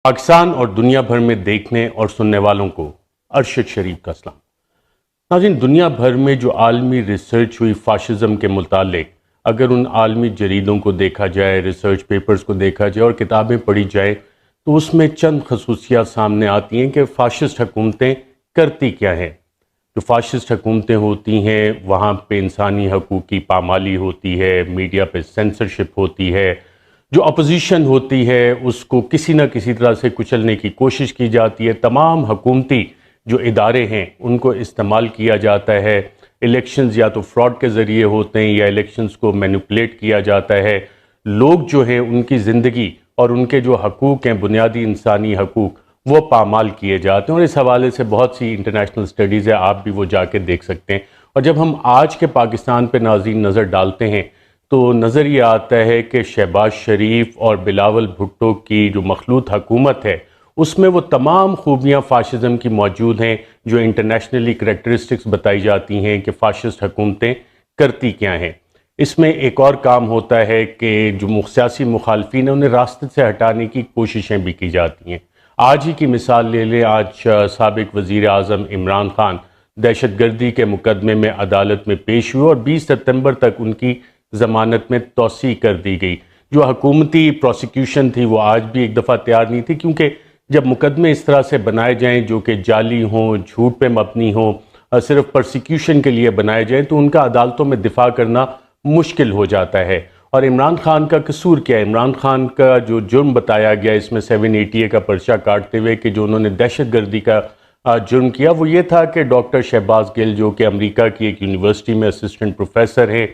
پاکستان اور دنیا بھر میں دیکھنے اور سننے والوں کو ارشد شریف کا سلام۔ ناظرین، دنیا بھر میں جو عالمی ریسرچ ہوئی فاشزم کے متعلق، اگر ان عالمی جریدوں کو دیکھا جائے، ریسرچ پیپرز کو دیکھا جائے اور کتابیں پڑھی جائے تو اس میں چند خصوصیات سامنے آتی ہیں کہ فاشسٹ حکومتیں کرتی کیا ہیں۔ جو فاشسٹ حکومتیں ہوتی ہیں وہاں پہ انسانی حقوق کی پامالی ہوتی ہے، میڈیا پہ سینسرشپ ہوتی ہے، جو اپوزیشن ہوتی ہے اس کو کسی نہ کسی طرح سے کچلنے کی کوشش کی جاتی ہے، تمام حکومتی جو ادارے ہیں ان کو استعمال کیا جاتا ہے، الیکشنز یا تو فراڈ کے ذریعے ہوتے ہیں یا الیکشنز کو مینیپولیٹ کیا جاتا ہے، لوگ جو ہیں ان کی زندگی اور ان کے جو حقوق ہیں، بنیادی انسانی حقوق، وہ پامال کیے جاتے ہیں، اور اس حوالے سے بہت سی انٹرنیشنل سٹڈیز ہیں، آپ بھی وہ جا کے دیکھ سکتے ہیں۔ اور جب ہم آج کے پاکستان پہ ناظرین نظر ڈالتے ہیں تو نظر یہ آتا ہے کہ شہباز شریف اور بلاول بھٹو کی جو مخلوط حکومت ہے اس میں وہ تمام خوبیاں فاشزم کی موجود ہیں جو انٹرنیشنلی کریکٹرسٹکس بتائی جاتی ہیں کہ فاشسٹ حکومتیں کرتی کیا ہیں۔ اس میں ایک اور کام ہوتا ہے کہ جو سیاسی مخالفین ہیں انہیں راستے سے ہٹانے کی کوششیں بھی کی جاتی ہیں۔ آج ہی کی مثال لے لیں، آج سابق وزیر اعظم عمران خان دہشت گردی کے مقدمے میں عدالت میں پیش ہوئے اور 20 ستمبر تک ان کی ضمانت میں توسیع کر دی گئی۔ جو حکومتی پروسیکیوشن تھی وہ آج بھی ایک دفعہ تیار نہیں تھی، کیونکہ جب مقدمے اس طرح سے بنائے جائیں جو کہ جعلی ہوں، جھوٹ پہ مبنی ہوں، صرف پرسیکیوشن کے لیے بنائے جائیں تو ان کا عدالتوں میں دفاع کرنا مشکل ہو جاتا ہے۔ اور عمران خان کا قصور کیا ہے؟ عمران خان کا جو جرم بتایا گیا اس میں 780 کا پرچہ کاٹتے ہوئے کہ جو انہوں نے دہشت گردی کا جرم کیا وہ یہ تھا کہ ڈاکٹر شہباز گل جو کہ امریکہ کی ایک یونیورسٹی میں اسسٹنٹ پروفیسر ہیں،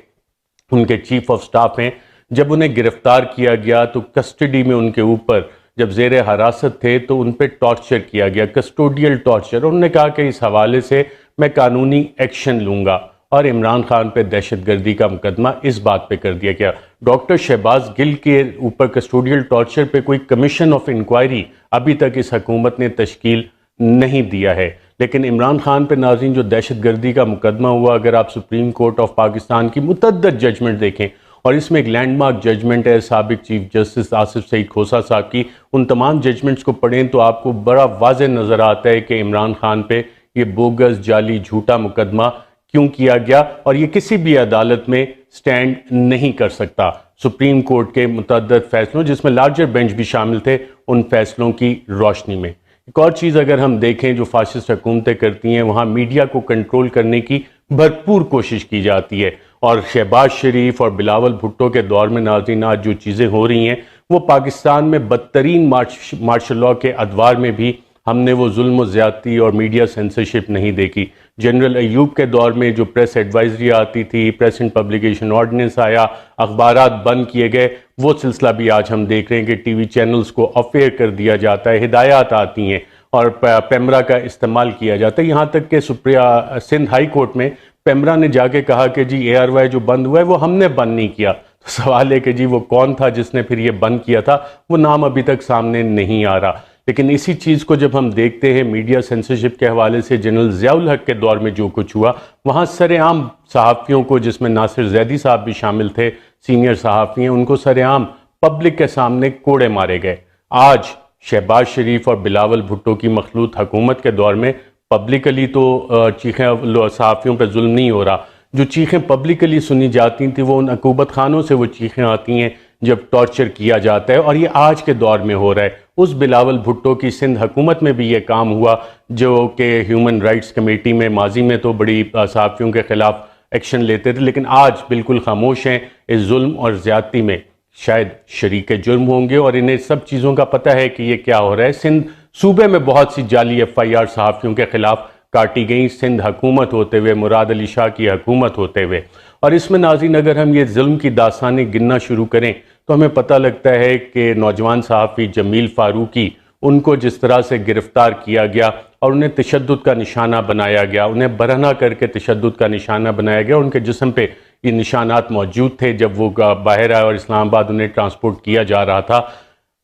ان کے چیف آف سٹاف ہیں، جب انہیں گرفتار کیا گیا تو کسٹڈی میں ان کے اوپر جب زیر حراست تھے تو ان پہ ٹارچر کیا گیا، کسٹوڈیل ٹارچر۔ انہوں نے کہا کہ اس حوالے سے میں قانونی ایکشن لوں گا، اور عمران خان پہ دہشت گردی کا مقدمہ اس بات پہ کر دیا گیا۔ ڈاکٹر شہباز گل کے اوپر کسٹوڈیل ٹارچر پہ کوئی کمیشن آف انکوائری ابھی تک اس حکومت نے تشکیل نہیں دیا ہے، لیکن عمران خان پہ ناظرین جو دہشت گردی کا مقدمہ ہوا، اگر آپ سپریم کورٹ آف پاکستان کی متعدد ججمنٹ دیکھیں، اور اس میں ایک لینڈ مارک ججمنٹ ہے سابق چیف جسٹس آصف سعید کھوسہ صاحب کی، ان تمام ججمنٹس کو پڑھیں تو آپ کو بڑا واضح نظر آتا ہے کہ عمران خان پہ یہ بوگس، جعلی، جھوٹا مقدمہ کیوں کیا گیا، اور یہ کسی بھی عدالت میں سٹینڈ نہیں کر سکتا۔ سپریم کورٹ کے متعدد فیصلوں جس میں لارجر بینچ بھی شامل تھے، ان فیصلوں کی روشنی میں۔ ایک اور چیز اگر ہم دیکھیں جو فاشسٹ حکومتیں کرتی ہیں، وہاں میڈیا کو کنٹرول کرنے کی بھرپور کوشش کی جاتی ہے، اور شہباز شریف اور بلاول بھٹو کے دور میں ناظرین آج جو چیزیں ہو رہی ہیں وہ پاکستان میں بدترین مارشل لاء کے ادوار میں بھی ہم نے وہ ظلم و زیادتی اور میڈیا سینسرشپ نہیں دیکھی۔ جنرل ایوب کے دور میں جو پریس ایڈوائزری آتی تھی، پریس اینڈ پبلیکیشن آرڈیننس آیا، اخبارات بند کیے گئے، وہ سلسلہ بھی آج ہم دیکھ رہے ہیں کہ ٹی وی چینلز کو آف ایئر کر دیا جاتا ہے، ہدایات آتی ہیں اور پیمرا کا استعمال کیا جاتا ہے، یہاں تک کہ سندھ ہائی کورٹ میں پیمرا نے جا کے کہا کہ جی اے آر وائی جو بند ہوا ہے وہ ہم نے بند نہیں کیا۔ تو سوال ہے کہ جی وہ کون تھا جس نے پھر یہ بند کیا تھا؟ وہ نام ابھی تک سامنے نہیں آ رہا۔ لیکن اسی چیز کو جب ہم دیکھتے ہیں میڈیا سینسرشپ کے حوالے سے، جنرل ضیاء الحق کے دور میں جو کچھ ہوا، وہاں سر عام صحافیوں کو، جس میں ناصر زیدی صاحب بھی شامل تھے، سینئر صحافی ہیں، ان کو سر عام پبلک کے سامنے کوڑے مارے گئے۔ آج شہباز شریف اور بلاول بھٹو کی مخلوط حکومت کے دور میں پبلکلی تو چیخیں صحافیوں پہ ظلم نہیں ہو رہا، جو چیخیں پبلکلی سنی جاتی تھیں وہ ان عقوبت خانوں سے وہ چیخیں آتی ہیں جب ٹارچر کیا جاتا ہے، اور یہ آج کے دور میں ہو رہا ہے۔ اس بلاول بھٹو کی سندھ حکومت میں بھی یہ کام ہوا جو کہ ہیومن رائٹس کمیٹی میں ماضی میں تو بڑی صحافیوں کے خلاف ایکشن لیتے تھے، لیکن آج بالکل خاموش ہیں اس ظلم اور زیادتی میں۔ شاید شریک جرم ہوں گے اور انہیں سب چیزوں کا پتہ ہے کہ یہ کیا ہو رہا ہے۔ سندھ صوبے میں بہت سی جعلی ایف آئی آر صحافیوں کے خلاف کاٹی گئیں، سندھ حکومت ہوتے ہوئے، مراد علی شاہ کی حکومت ہوتے ہوئے۔ اور اس میں ناظرین اگر ہم یہ ظلم کی داستانیں گننا شروع کریں تو ہمیں پتہ لگتا ہے کہ نوجوان صحافی جمیل فاروقی، ان کو جس طرح سے گرفتار کیا گیا اور انہیں تشدد کا نشانہ بنایا گیا، انہیں برہنہ کر کے تشدد کا نشانہ بنایا گیا، ان کے جسم پہ یہ نشانات موجود تھے جب وہ باہر آئے اور اسلام آباد انہیں ٹرانسپورٹ کیا جا رہا تھا۔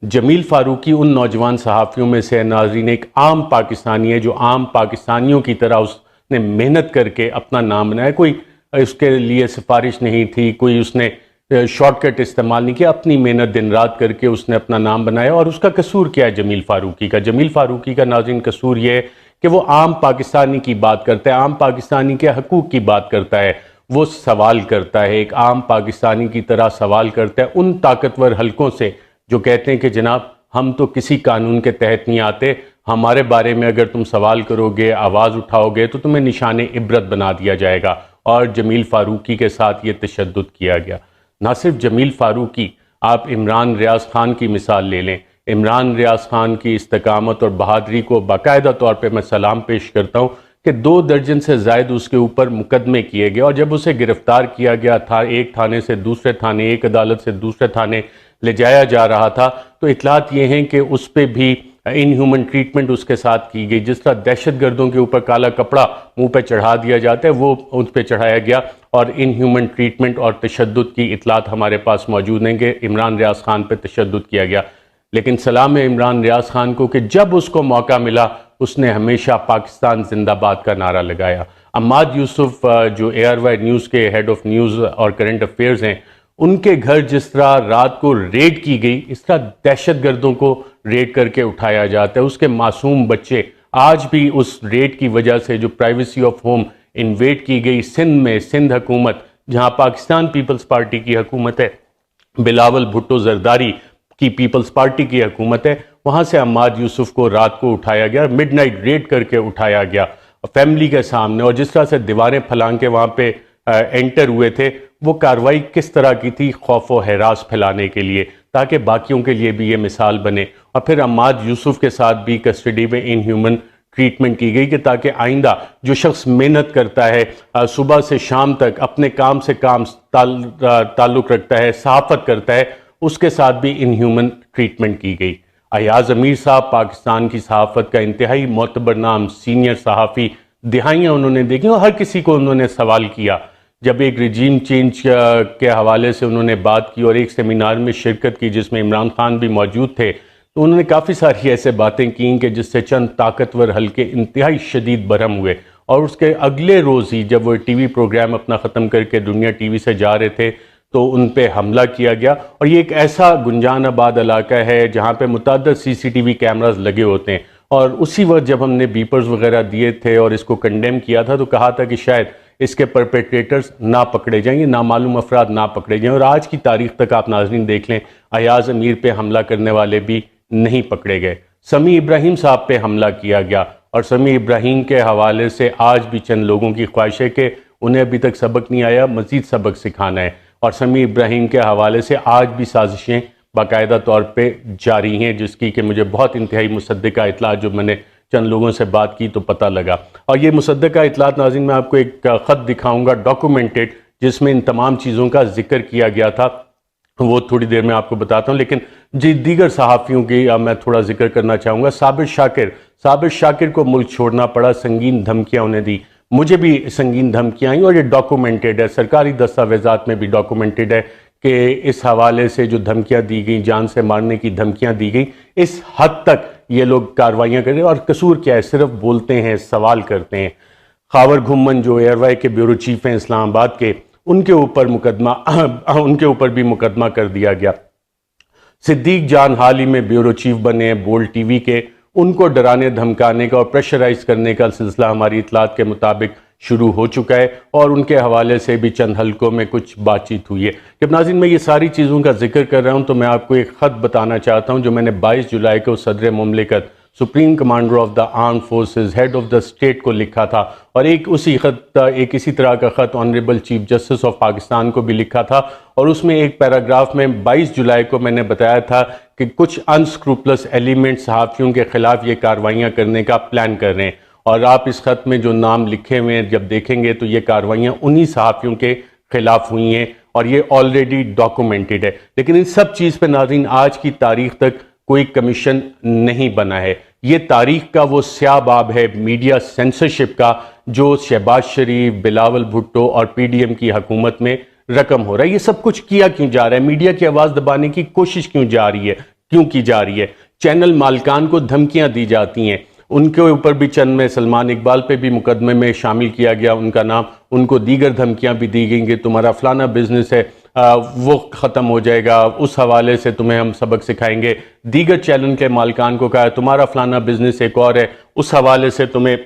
جمیل فاروقی ان نوجوان صحافیوں میں سے ناظرین ایک عام پاکستانی ہے جو عام پاکستانیوں کی طرح اس نے محنت کر کے اپنا نام بنایا، کوئی اس کے لیے سفارش نہیں تھی، کوئی اس نے شارٹ کٹ استعمال نہیں کیا، اپنی محنت دن رات کر کے اس نے اپنا نام بنایا. اور اس کا قصور کیا ہے جمیل فاروقی کا؟ جمیل فاروقی کا ناظرین قصور یہ ہے کہ وہ عام پاکستانی کی بات کرتا ہے، عام پاکستانی کے حقوق کی بات کرتا ہے، وہ سوال کرتا ہے، ایک عام پاکستانی کی طرح سوال کرتا ہے ان طاقتور حلقوں سے جو کہتے ہیں کہ جناب ہم تو کسی قانون کے تحت نہیں آتے، ہمارے بارے میں اگر تم سوال کرو گے، آواز اٹھاؤ گے تو تمہیں نشان عبرت بنا دیا جائے گا. اور جمیل فاروقی کے ساتھ یہ تشدد کیا گیا. نہ صرف جمیل فاروقی، آپ عمران ریاض خان کی مثال لے لیں. عمران ریاض خان کی استقامت اور بہادری کو باقاعدہ طور پہ میں سلام پیش کرتا ہوں کہ 2 درجن سے زائد اس کے اوپر مقدمے کیے گئے، اور جب اسے گرفتار کیا گیا تھا، ایک تھانے سے دوسرے تھانے، ایک عدالت سے دوسرے تھانے لے جایا جا رہا تھا، تو اطلاعات یہ ہیں کہ اس پہ بھی ان ہیومن ٹریٹمنٹ اس کے ساتھ کی گئی. جس طرح دہشت گردوں کے اوپر کالا کپڑا منہ پہ چڑھا دیا جاتا ہے، وہ ان پہ چڑھایا گیا، اور ان ہیومن ٹریٹمنٹ اور تشدد کی اطلاعات ہمارے پاس موجود ہیں کہ عمران ریاض خان پہ تشدد کیا گیا. لیکن سلام ہے عمران ریاض خان کو کہ جب اس کو موقع ملا اس نے ہمیشہ پاکستان زندہ باد کا نعرہ لگایا. عماد یوسف جو ARY نیوز کے ہیڈ آف نیوز اور کرنٹ افیئرز ہیں، ان کے گھر جس طرح رات کو ریڈ کی گئی، اس طرح دہشت گردوں کو ریڈ کر کے اٹھایا جاتا ہے. اس کے معصوم بچے آج بھی اس ریڈ کی وجہ سے جو پرائیویسی آف ہوم انویڈ کی گئی سندھ میں، سندھ حکومت جہاں پاکستان پیپلز پارٹی کی حکومت ہے، بلاول بھٹو زرداری کی پیپلز پارٹی کی حکومت ہے، وہاں سے عماد یوسف کو رات کو اٹھایا گیا، مڈ نائٹ ریڈ کر کے اٹھایا گیا فیملی کے سامنے. اور جس طرح سے دیواریں پھلانگ کے وہاں پہ انٹر ہوئے تھے، وہ کارروائی کس طرح کی تھی؟ خوف و ہراس پھیلانے کے لیے، تاکہ باقیوں کے لیے بھی یہ مثال بنے. اور پھر عماد یوسف کے ساتھ بھی کسٹڈی میں ان ہیومن ٹریٹمنٹ کی گئی کہ تاکہ آئندہ جو شخص محنت کرتا ہے، صبح سے شام تک اپنے کام سے کام تعلق رکھتا ہے، صحافت کرتا ہے، اس کے ساتھ بھی ان ہیومن ٹریٹمنٹ کی گئی. ایاز امیر صاحب پاکستان کی صحافت کا انتہائی معتبر نام، سینئر صحافی، دہائیاں انہوں نے دیکھی اور ہر کسی کو انہوں نے سوال کیا. جب ایک رجیم چینج کے حوالے سے انہوں نے بات کی اور ایک سیمینار میں شرکت کی جس میں عمران خان بھی موجود تھے، تو انہوں نے کافی ساری ایسے باتیں کیں کہ جس سے چند طاقتور حلقے انتہائی شدید برہم ہوئے. اور اس کے اگلے روز ہی جب وہ ٹی وی پروگرام اپنا ختم کر کے دنیا ٹی وی سے جا رہے تھے تو ان پہ حملہ کیا گیا. اور یہ ایک ایسا گنجان آباد علاقہ ہے جہاں پہ متعدد CCTV کیمراز لگے ہوتے ہیں، اور اسی وقت جب ہم نے بیپرز وغیرہ دیے تھے اور اس کو کنڈیم کیا تھا تو کہا تھا کہ شاید اس کے پرپیٹریٹرز نہ پکڑے جائیں، یہ نامعلوم افراد نہ پکڑے جائیں. اور آج کی تاریخ تک آپ ناظرین دیکھ لیں، ایاز امیر پہ حملہ کرنے والے بھی نہیں پکڑے گئے. سمیع ابراہیم صاحب پہ حملہ کیا گیا، اور سمیع ابراہیم کے حوالے سے آج بھی چند لوگوں کی خواہش ہے کہ انہیں ابھی تک سبق نہیں آیا، مزید سبق سکھانا ہے. اور سمیع ابراہیم کے حوالے سے آج بھی سازشیں باقاعدہ طور پہ جاری ہیں، جس کی کہ مجھے بہت انتہائی مصدقہ اطلاعات جو میں نے چند لوگوں سے بات کی تو پتہ لگا. اور یہ مصدقہ اطلاعات ناظرین میں آپ کو ایک خط دکھاؤں گا ڈاکومنٹڈ، جس میں ان تمام چیزوں کا ذکر کیا گیا تھا، وہ تھوڑی دیر میں آپ کو بتاتا ہوں. لیکن دیگر صحافیوں کی میں تھوڑا ذکر کرنا چاہوں گا. صابر شاکر کو ملک چھوڑنا پڑا، سنگین دھمکیاں انہیں دی. مجھے بھی سنگین دھمکیاں آئیں اور یہ ڈاکومنٹڈ ہے، سرکاری دستاویزات میں بھی ڈاکومنٹڈ ہے کہ اس حوالے سے جو دھمکیاں دی گئیں، جان سے مارنے کی دھمکیاں دی گئیں، اس حد تک یہ لوگ کارروائیاں کر رہے ہیں. اور قصور کیا ہے؟ صرف بولتے ہیں، سوال کرتے ہیں. خاور گھمن جو ARY کے بیورو چیف ہیں اسلام آباد کے، ان کے اوپر بھی مقدمہ کر دیا گیا. صدیق جان حال ہی میں بیورو چیف بنے ہیں بولڈ ٹی وی کے، ان کو ڈرانے دھمکانے کا اور پریشرائز کرنے کا سلسلہ ہماری اطلاعات کے مطابق شروع ہو چکا ہے، اور ان کے حوالے سے بھی چند حلقوں میں کچھ بات چیت ہوئی ہے. جب ناظرین میں یہ ساری چیزوں کا ذکر کر رہا ہوں تو میں آپ کو ایک خط بتانا چاہتا ہوں جو میں نے 22 جولائی کو صدر مملکت، supreme commander of the arm forces, head of the state کو لکھا تھا، اور ایک اسی طرح کا خط honourable chief justice of Pakistan کو بھی لکھا تھا. اور اس میں ایک پیراگراف میں 22 جولائی کو میں نے بتایا تھا کہ کچھ انسکروپلس ایلیمنٹ صحافیوں کے خلاف یہ کارروائیاں کرنے کا پلان کر رہے ہیں. اور آپ اس خط میں جو نام لکھے ہوئے ہیں جب دیکھیں گے تو یہ کارروائیاں انہی صحافیوں کے خلاف ہوئی ہیں، اور یہ آلریڈی ڈاکومنٹڈ ہے. لیکن ان سب چیز پہ ناظرین آج کی تاریخ تک کوئی کمیشن نہیں بنا ہے. یہ تاریخ کا وہ سیاہ باب ہے میڈیا سینسرشپ کا جو شہباز شریف، بلاول بھٹو اور PDM کی حکومت میں رقم ہو رہا ہے. یہ سب کچھ کیا کیوں جا رہا ہے؟ میڈیا کی آواز دبانے کی کوشش کیوں کی جا رہی ہے؟ چینل مالکان کو دھمکیاں دی جاتی ہیں، ان کے اوپر بھی چند میں سلمان اقبال پہ بھی مقدمے میں شامل کیا گیا ان کا نام، ان کو دیگر دھمکیاں بھی دی گئیں کہ تمہارا فلانا بزنس ہے، وہ ختم ہو جائے گا، اس حوالے سے تمہیں ہم سبق سکھائیں گے۔ دیگر چینل کے مالکان کو کہا ہے تمہارا فلانا بزنس ایک اور ہے، اس حوالے سے تمہیں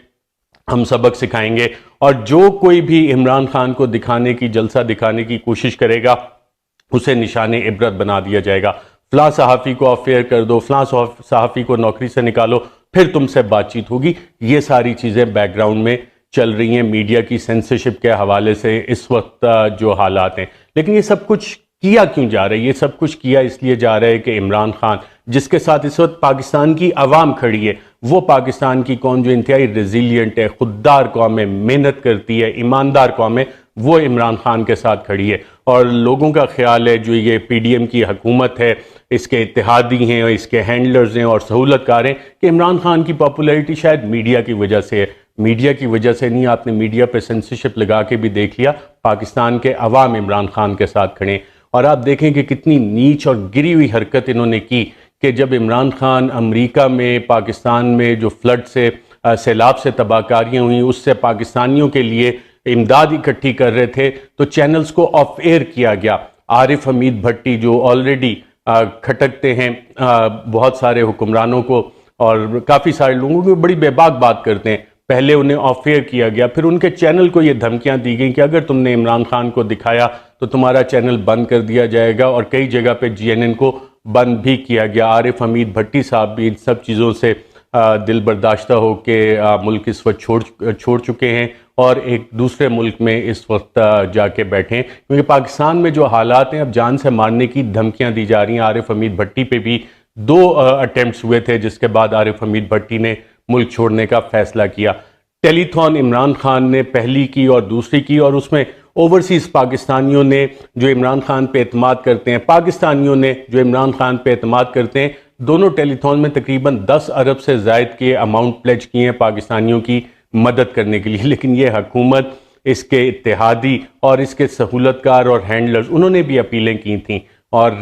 ہم سبق سکھائیں گے۔ اور جو کوئی بھی عمران خان کو دکھانے کی، جلسہ دکھانے کی کوشش کرے گا اسے نشان عبرت بنا دیا جائے گا۔ فلاں صحافی کو آف ایئر کر دو، فلاں صحافی کو نوکری سے نکالو، پھر تم سے بات چیت ہوگی۔ یہ ساری چیزیں بیک گراؤنڈ میں چل رہی ہیں میڈیا کی سینسرشپ کے حوالے سے اس وقت جو حالات ہیں۔ لیکن یہ سب کچھ کیا کیوں جا رہا ہے؟ یہ سب کچھ کیا اس لیے جا رہا ہے کہ عمران خان، جس کے ساتھ اس وقت پاکستان کی عوام کھڑی ہے، وہ پاکستان کی قوم جو انتہائی ریزیلینٹ ہے، خوددار قوم ہے، محنت کرتی ہے، ایماندار قوم ہے، وہ عمران خان کے ساتھ کھڑی ہے۔ اور لوگوں کا خیال ہے جو یہ پی ڈی ایم کی حکومت ہے، اس کے اتحادی ہیں اور اس کے ہینڈلرز ہیں اور سہولت کار ہیں، کہ عمران خان کی پاپولیرٹی شاید میڈیا کی وجہ سے ہے۔ میڈیا کی وجہ سے نہیں، آپ نے میڈیا پہ سینسرشپ لگا کے بھی دیکھ لیا، پاکستان کے عوام عمران خان کے ساتھ کھڑے ہیں۔ اور آپ دیکھیں کہ کتنی نیچ اور گری ہوئی حرکت انہوں نے کی کہ جب عمران خان امریکہ میں، پاکستان میں جو فلڈ سے، سیلاب سے تباہ کاریاں ہوئیں، اس سے پاکستانیوں کے لیے امداد اکٹھی کر رہے تھے تو چینلز کو آف ایئر کیا گیا۔ عارف حمید بھٹی جو آلریڈی کھٹکتے ہیں بہت سارے حکمرانوں کو اور کافی سارے لوگوں کو، بڑی بے باک بات کرتے ہیں، پہلے انہیں آف ایئر کیا گیا، پھر ان کے چینل کو یہ دھمکیاں دی گئیں کہ اگر تم نے عمران خان کو دکھایا تو تمہارا چینل بند کر دیا جائے گا، اور کئی جگہ پہ جی این این کو بند بھی کیا گیا۔ عارف حمید بھٹی صاحب بھی ان سب چیزوں سے دل برداشتہ ہو کے ملک اس وقت چھوڑ چکے ہیں اور ایک دوسرے ملک میں اس وقت جا کے بیٹھے ہیں، کیونکہ پاکستان میں جو حالات ہیں اب جان سے مارنے کی دھمکیاں دی جا رہی ہیں۔ عارف حمید بھٹی پہ بھی 2 اٹیمپٹس ہوئے تھے، جس کے بعد عارف حمید بھٹی نے ملک چھوڑنے کا فیصلہ کیا۔ ٹیلی تھون عمران خان نے پہلی کی اور دوسری کی، اور اس میں اوورسیز پاکستانیوں نے جو عمران خان پہ اعتماد کرتے ہیں، پاکستانیوں نے جو عمران خان پہ اعتماد کرتے ہیں، دونوں ٹیلی تھون میں تقریباً 10 ارب سے زائد کے اماؤنٹ پلیج کیے ہیں پاکستانیوں کی مدد کرنے کے لیے۔ لیکن یہ حکومت، اس کے اتحادی اور اس کے سہولت کار اور ہینڈلرز، انہوں نے بھی اپیلیں کی تھیں، اور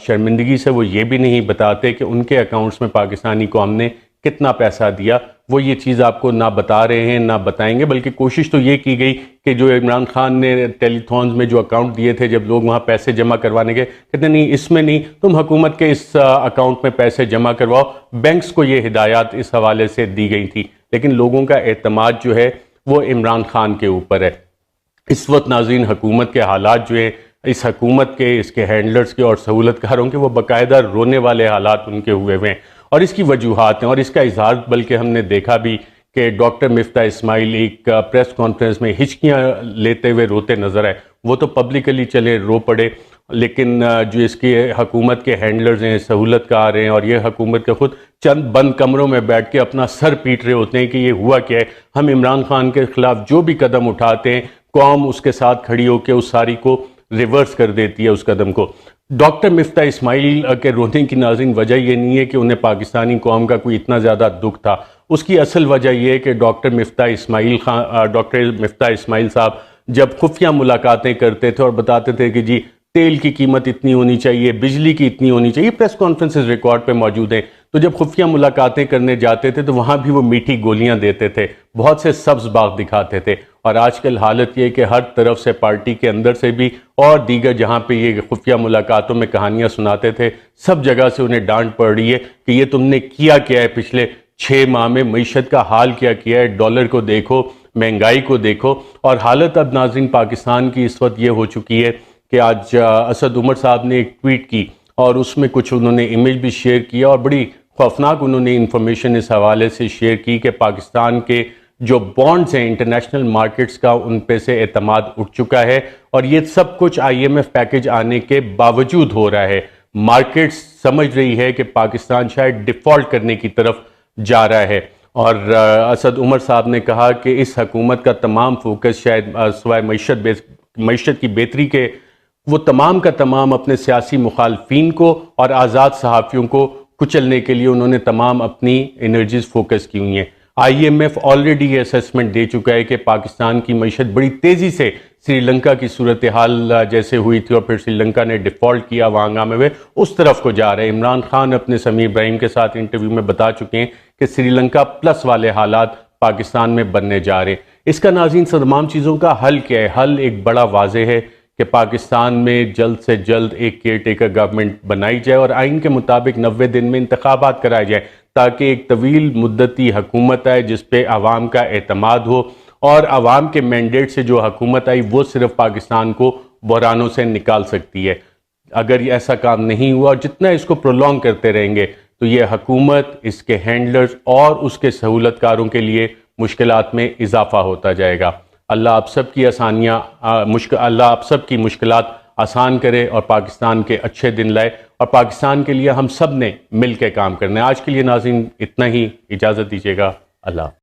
شرمندگی سے وہ یہ بھی نہیں بتاتے کہ ان کے اکاؤنٹس میں پاکستانی قوم نے کتنا پیسہ دیا۔ وہ یہ چیز آپ کو نہ بتا رہے ہیں، نہ بتائیں گے، بلکہ کوشش تو یہ کی گئی کہ جو عمران خان نے ٹیلی تھونز میں جو اکاؤنٹ دیے تھے، جب لوگ وہاں پیسے جمع کروانے گئے، کہتے نہیں اس میں نہیں، تم حکومت کے اس اکاؤنٹ میں پیسے جمع کرواؤ۔ بینکس کو یہ ہدایات اس حوالے سے دی گئی تھی، لیکن لوگوں کا اعتماد جو ہے وہ عمران خان کے اوپر ہے۔ اس وقت ناظرین حکومت کے حالات جو ہیں، اس حکومت کے، اس کے ہینڈلرز کے اور سہولت کاروں کے، وہ باقاعدہ رونے والے حالات ان کے ہوئے ہیں، اور اس کی وجوہات ہیں اور اس کا اظہار بلکہ ہم نے دیکھا بھی کہ ڈاکٹر مفتاح اسماعیل ایک پریس کانفرنس میں ہچکیاں لیتے ہوئے روتے نظر آئے۔ وہ تو پبلکلی چلے رو پڑے، لیکن جو اس کی حکومت کے ہینڈلرز ہیں، سہولت کار ہیں، اور یہ حکومت کے خود چند بند کمروں میں بیٹھ کے اپنا سر پیٹ رہے ہوتے ہیں کہ یہ ہوا کیا ہے۔ ہم عمران خان کے خلاف جو بھی قدم اٹھاتے ہیں، قوم اس کے ساتھ کھڑی ہو کے اس ساری کو ریورس کر دیتی ہے، اس قدم کو۔ ڈاکٹر مفتاح اسماعیل کے رونے کی ناظرین وجہ یہ نہیں ہے کہ انہیں پاکستانی قوم کا کوئی اتنا زیادہ دکھ تھا، اس کی اصل وجہ یہ ہے کہ ڈاکٹر مفتاح اسماعیل صاحب جب خفیہ ملاقاتیں کرتے تھے اور بتاتے تھے کہ جی تیل کی قیمت اتنی ہونی چاہیے، بجلی کی اتنی ہونی چاہیے، پریس کانفرنسز ریکارڈ پہ موجود ہیں، تو جب خفیہ ملاقاتیں کرنے جاتے تھے تو وہاں بھی وہ میٹھی گولیاں دیتے تھے، بہت سے سبز باغ دکھاتے تھے۔ اور آج کل حالت یہ ہے کہ ہر طرف سے، پارٹی کے اندر سے بھی اور دیگر جہاں پہ یہ خفیہ ملاقاتوں میں کہانیاں سناتے تھے، سب جگہ سے انہیں ڈانٹ پڑ رہی ہے کہ یہ تم نے کیا ہے پچھلے 6 ماہ میں، معیشت کا حال کیا ہے، ڈالر کو دیکھو، مہنگائی کو دیکھو۔ اور حالت اب ناظرین پاکستان کی اس وقت یہ ہو چکی ہے کہ آج اسد عمر صاحب نے ایک ٹویٹ کی اور اس میں کچھ انہوں نے امیج بھی شیئر کیا، اور بڑی خوفناک انہوں نے انفارمیشن اس حوالے سے شیئر کی کہ پاکستان کے جو بانڈز ہیں انٹرنیشنل مارکیٹس کا، ان پہ سے اعتماد اٹھ چکا ہے، اور یہ سب کچھ آئی ایم ایف پیکج آنے کے باوجود ہو رہا ہے۔ مارکیٹس سمجھ رہی ہے کہ پاکستان شاید ڈیفالٹ کرنے کی طرف جا رہا ہے، اور اسد عمر صاحب نے کہا کہ اس حکومت کا تمام فوکس شاید سوائے معیشت کی بہتری کے، وہ تمام کا تمام اپنے سیاسی مخالفین کو اور آزاد صحافیوں کو کچلنے کے لیے انہوں نے تمام اپنی انرجیز فوکس کی ہوئی ہیں۔ آئی ایم ایف آلریڈی یہ اسیسمنٹ دے چکا ہے کہ پاکستان کی معیشت بڑی تیزی سے سری لنکا کی صورتحال جیسے ہوئی تھی اور پھر سری لنکا نے ڈیفالٹ کیا وہاں ہنگامے ہوئے، اس طرف کو جا رہے ہیں۔ عمران خان اپنے سمیع ابراہیم کے ساتھ انٹرویو میں بتا چکے ہیں کہ سری لنکا پلس والے حالات پاکستان میں بننے جا رہے ہیں۔ اس کا ناظرین تمام چیزوں کا حل کیا ہے؟ حل ایک بڑا واضح ہے کہ پاکستان میں جلد سے جلد ایک کیئر ٹیکر گورنمنٹ بنائی جائے اور آئین کے مطابق 90 دن میں انتخابات کرائے جائیں تاکہ ایک طویل مدتی حکومت آئے جس پہ عوام کا اعتماد ہو، اور عوام کے مینڈیٹ سے جو حکومت آئی وہ صرف پاکستان کو بحرانوں سے نکال سکتی ہے۔ اگر یہ ایسا کام نہیں ہوا اور جتنا اس کو پرولونگ کرتے رہیں گے تو یہ حکومت، اس کے ہینڈلرز اور اس کے سہولت کاروں کے لیے مشکلات میں اضافہ ہوتا جائے گا۔ اللہ آپ سب کی اللہ آپ سب کی مشکلات آسان کرے اور پاکستان کے اچھے دن لائے، اور پاکستان کے لیے ہم سب نے مل کے کام کرنا ہے۔ آج کے لیے ناظرین اتنا ہی، اجازت دیجیے گا، اللہ